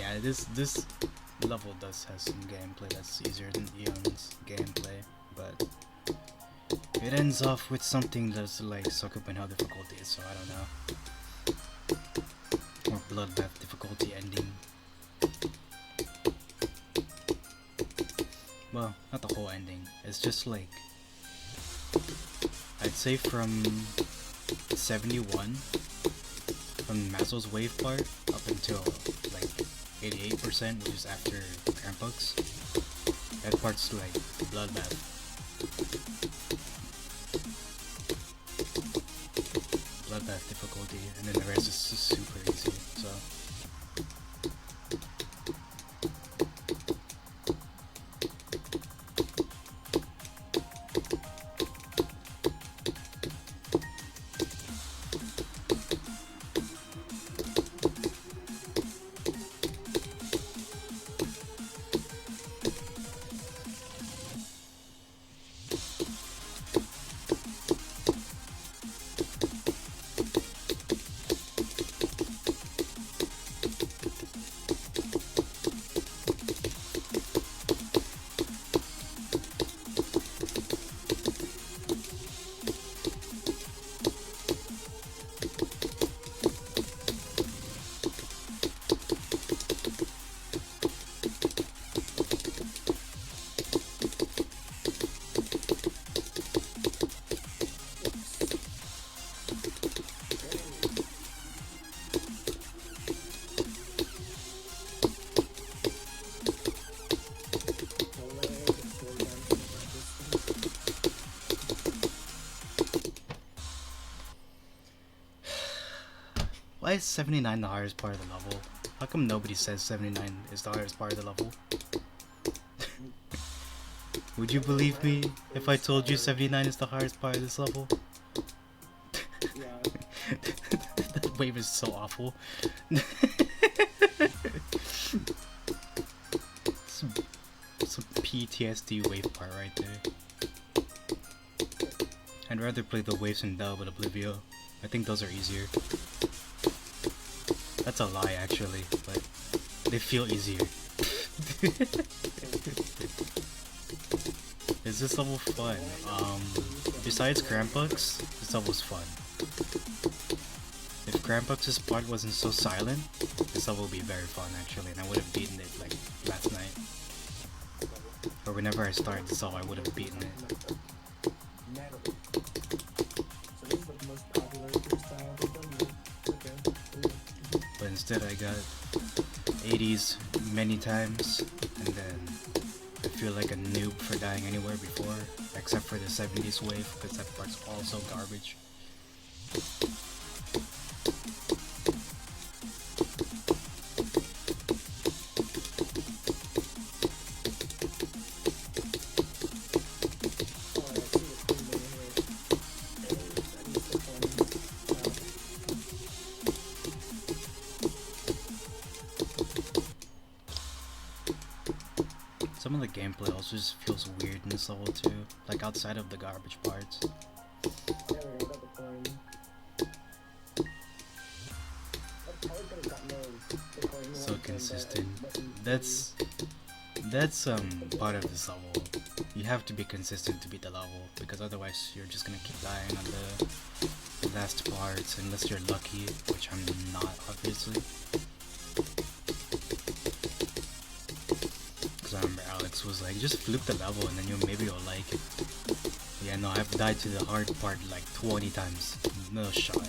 Yeah, this level does have some gameplay that's easier than Eon's gameplay, but it ends off with something that's like suck up in how difficulty is, so I don't know. Or bloodbath difficulty ending. Well, not the whole ending. It's just like, I'd say from 71, from Mazls wave part up until like 88%, which is after Krampux. That part's like bloodbath. Bloodbath difficulty, and then the rest is just super easy. So. Why is 79 the hardest part of the level? How come nobody says 79 is the hardest part of the level? Would you believe me if I told you 79 is the hardest part of this level? That wave is so awful. some PTSD wave part right there. I'd rather play the waves in Dell with Oblivio. I think those are easier. That's a lie actually, but they feel easier. Is this level fun? Besides Krampux, this level's fun. If Krampux's part wasn't so silent, this level would be very fun actually, and I would have beaten it like last night. Or whenever I started this level, I would have beaten it. But instead I got 80s many times, and then I feel like a noob for dying anywhere before, except for the 70s wave, because that part's also garbage. Some of the gameplay also just feels weird in this level too, like outside of the garbage parts. So consistent. That's part of this level. You have to be consistent to beat the level, because otherwise you're just gonna keep dying on the last parts unless you're lucky, which I'm not obviously. I remember Alex was like, just flip the level and then maybe you'll like it. Yeah, no, I've died to the hard part like 20 times. No shot.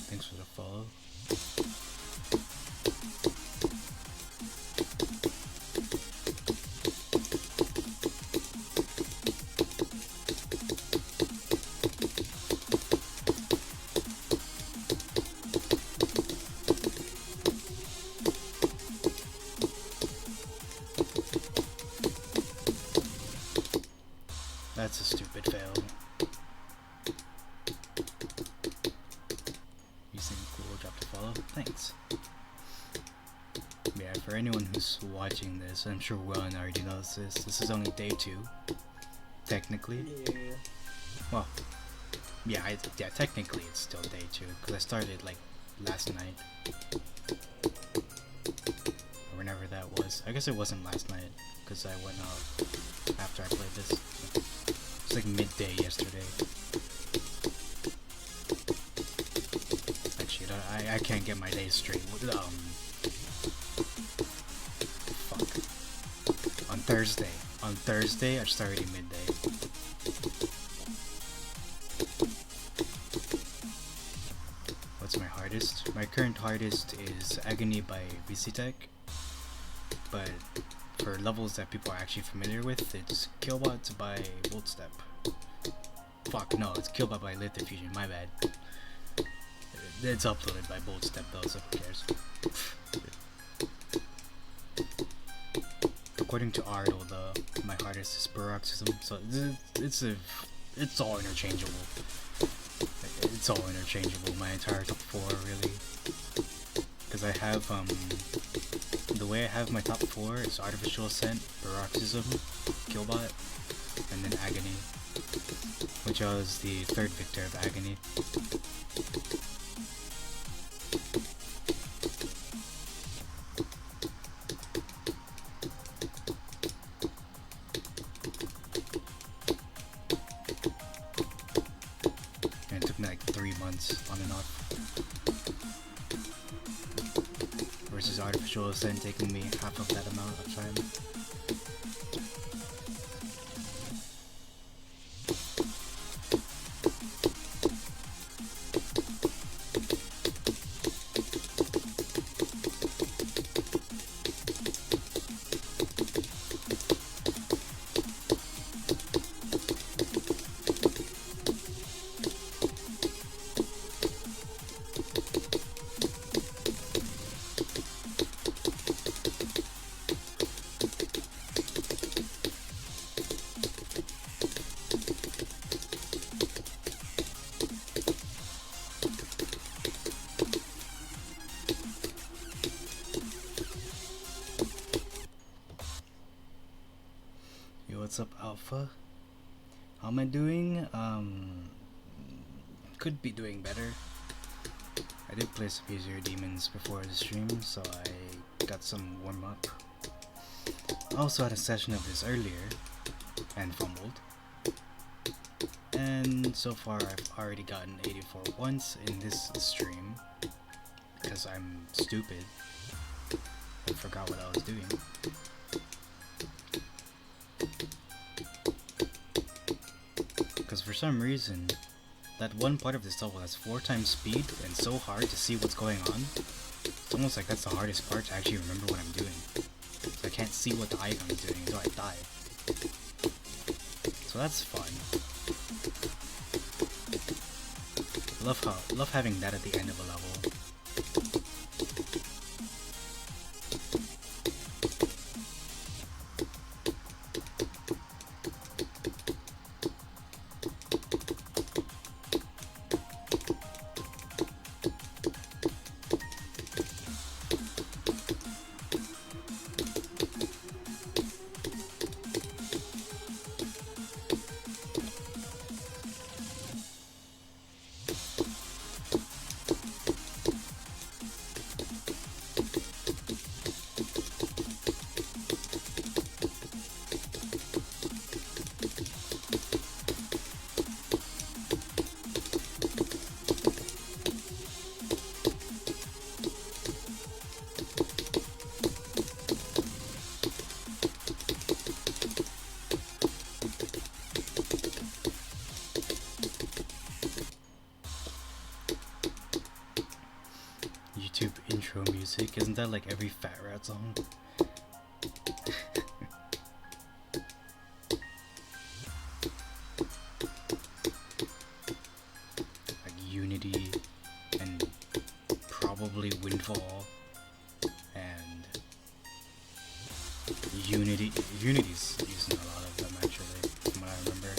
Thanks for the follow. That's a stupid fail. You seem cool, drop to follow. Thanks. Yeah, for anyone who's watching this, I'm sure Wellan already knows this. This is only day 2. Technically. Yeah. Well, yeah, technically it's still day 2, because I started like last night. Or whenever that was. I guess it wasn't last night, because I went out after I played this. It's like midday yesterday. Actually, I can't get my days straight. Fuck. On Thursday, I started midday. What's my hardest? My current hardest is Agony by VCTech, but for levels that people are actually familiar with, it's Killbot by Voltstep. Fuck, no, it's Killbot by Lit Diffusion, my bad. It's uploaded by Voltstep though, so who cares? According to Ardle, my hardest is Paroxysm, so it's all interchangeable. It's all interchangeable, my entire top 4, really. Because I have, the way I have my top 4 is Artificial Ascent, Paroxysm, Killbot, and then Agony, which was the 3rd victor of Agony. And it took me like 3 months on and off. Versus Artificial Ascent taking me half of that amount of time. What's up, Alpha? How am I doing? Could be doing better. I did play some easier demons before the stream, so I got some warm up. I also had a session of this earlier, and fumbled. And so far I've already gotten 84 once in this stream, because I'm stupid. I forgot what I was doing. Because for some reason, that one part of this level that's 4 times speed and so hard to see what's going on, it's almost like that's the hardest part to actually remember what I'm doing. So I can't see what the icon is doing until I die. So that's fun. Love having that at the end of a level. Intro music, isn't that like every Fat Rat song? Like Unity and probably Windfall and Unity's using a lot of them actually, from what I remember.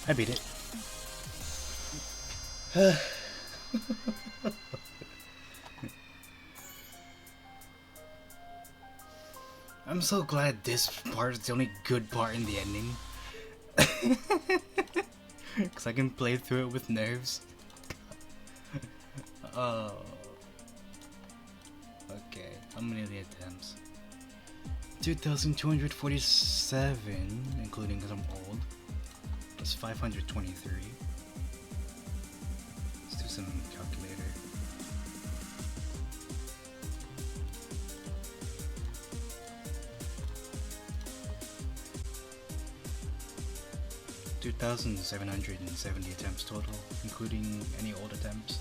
I beat it. I'm so glad this part is the only good part in the ending. Because I can play through it with nerves. Oh. Okay, how many of the attempts? 2,247, including because I'm old. That's 523. Let's do some calculator. 2,770 attempts total, including any old attempts.